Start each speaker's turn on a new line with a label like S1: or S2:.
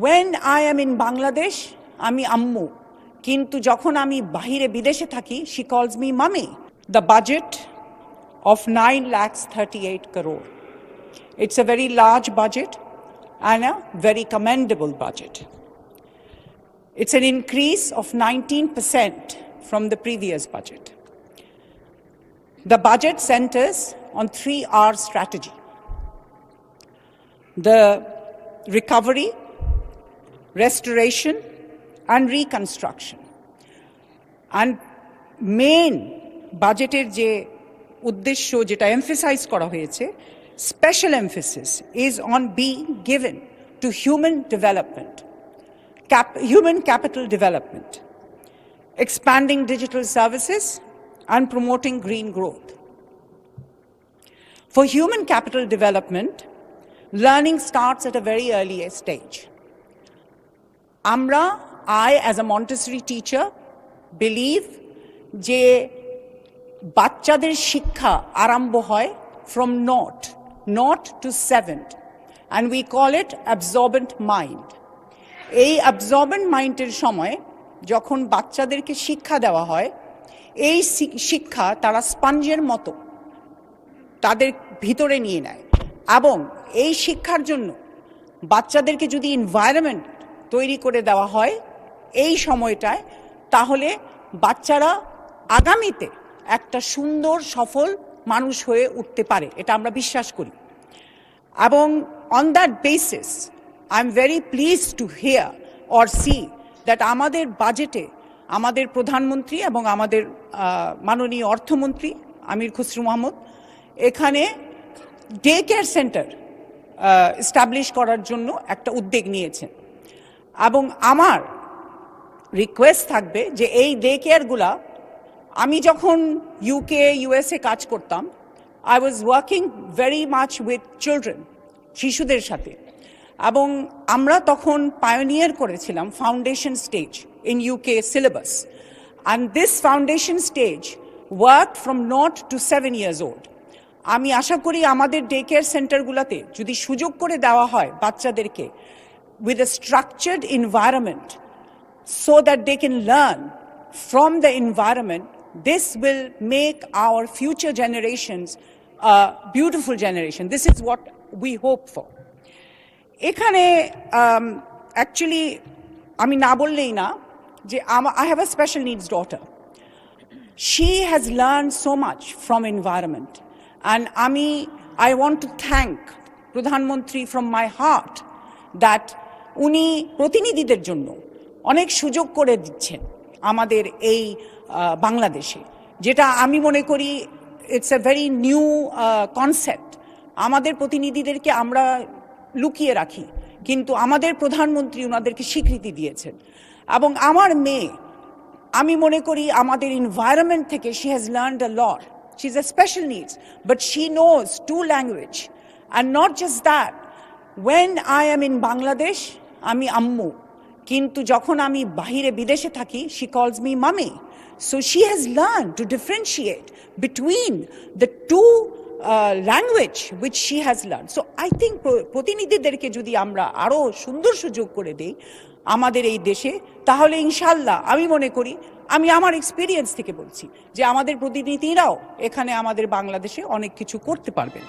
S1: When I am in Bangladesh, আমি আম্মু, কিন্তু যখন আমি বাহিরে বিদেশে থাকি, she calls me mummy. The budget of 9,38 crore. It's a very large budget and a very commendable budget. It's an increase of 19% from the previous budget. The budget centers on 3R strategy. The recovery, restoration and reconstruction. And main budgeter je uddeshyo jeta emphasize kora hoyeche, special emphasis is on being given to human development, human capital development, expanding digital services and promoting green growth. For human capital development, learning starts at a very early stage. I as a Montessori teacher believe যে বাচ্চাদের শিক্ষা আরম্ভ হয় from naught to 7th, and we call it absorbent mind. এই absorbent মাইন্ডের সময় যখন বাচ্চাদেরকে শিক্ষা দেওয়া হয়, এই শিক্ষা তারা স্পঞ্জের মতো তাদের ভিতরে নিয়ে নেয়, এবং এই শিক্ষার জন্য বাচ্চাদেরকে যদি এনভায়রনমেন্ট তৈরি করে দেওয়া হয় এই সময়টায়, তাহলে বাচ্চারা আগামীতে একটা সুন্দর সফল মানুষ হয়ে উঠতে পারে, এটা আমরা বিশ্বাস করি। এবং on that basis I am very pleased to hear or see that আমাদের বাজেটে আমাদের প্রধানমন্ত্রী এবং আমাদের মাননীয় অর্থমন্ত্রী আমির খুসরু মাহমুদ এখানে ডে কেয়ার সেন্টার এস্টাবলিশ করার জন্য একটা উদ্যোগ নিয়েছেন। এবং আমার রিকোয়েস্ট থাকবে যে এই ডে কেয়ারগুলা, আমি যখন ইউকে ইউএসএ কাজ করতাম, I was working very much with children, শিশুদের সাথে, এবং আমরা তখন পায়োনিয়ার করেছিলাম foundation stage in UK syllabus, and this foundation stage work from 0 to 7 years old. আমি আশা করি আমাদের ডে কেয়ার সেন্টারগুলোতে যদি সুযোগ করে দেওয়া হয় বাচ্চাদেরকে with a structured environment so that they can learn from the environment, this will make our future generations a beautiful generation. This is what we hope for. এখানে actually আমি না বললেই না যে I have a special needs daughter. She has learned so much from environment, and I want to thank প্রধানমন্ত্রী from my heart that উনি প্রতিনিধিদের জন্য অনেক সুযোগ করে দিচ্ছেন আমাদের এই বাংলাদেশে, যেটা আমি মনে করি it's a very new concept. আমাদের প্রতিনিধিদেরকে আমরা লুকিয়ে রাখি, কিন্তু আমাদের প্রধানমন্ত্রী ওনাদেরকে স্বীকৃতি দিয়েছেন। এবং আমার মেয়ে, আমি মনে করি আমাদের এনভায়রনমেন্ট থেকে she has learned a lot. She is a special needs, but she knows 2 language, and not just that, when I am in Bangladesh, আমি আম্মু, কিন্তু যখন আমি বাহিরে বিদেশে থাকি, she calls me mummy. So she has learned to differentiate between the two language which she has learned. So I think প্রতিনিধিদেরকে যদি আমরা আরো সুন্দর সুযোগ করে দেই আমাদের এই দেশে, তাহলে ইনশাআল্লাহ আমি মনে করি, আমি আমার এক্সপিরিয়েন্স থেকে বলছি যে আমাদের প্রতিনিধিরাও এখানে আমাদের বাংলাদেশে অনেক কিছু করতে পারবেন।